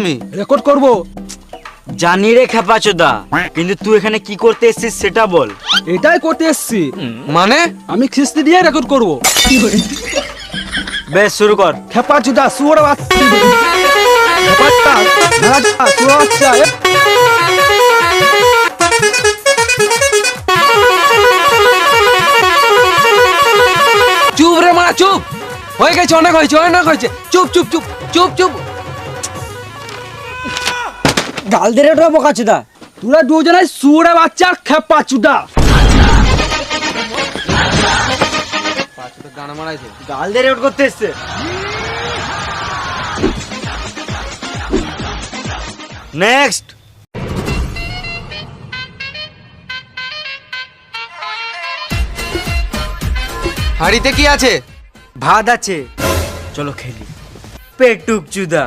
তুমি? রেকর্ড করব। জানি রে খেপাচোদা, কিন্তু তুই এখানে কি করতে এসেছিস সেটা বল। এটাই করতে এসেছি। মানে? আমি খিস্তি দিয়ে রেকর্ড করব। বেশ, শুরু কর। খেপাচোদা শুয়োর বাচ্চা, খেপাচোদা নাচা শুয়োর বাচ্চা। চুপ রে মারা, চুপ। হয়ে গেছে, অনেক হয়েছে, অনেক হয়েছে। চুপ চুপ চুপ চুপ চুপ। গাল দে রে বোকাচোদা। তোরা দুজনে শুয়োর বাচ্চা খেপাচোদা। গানা মারাইছে। গাল দে রেকর্ড করতে এসছে। নেক্সট। হাড়িতে কি আছে? ভাত আছে, চলো খেলি। পেটুক চুদা।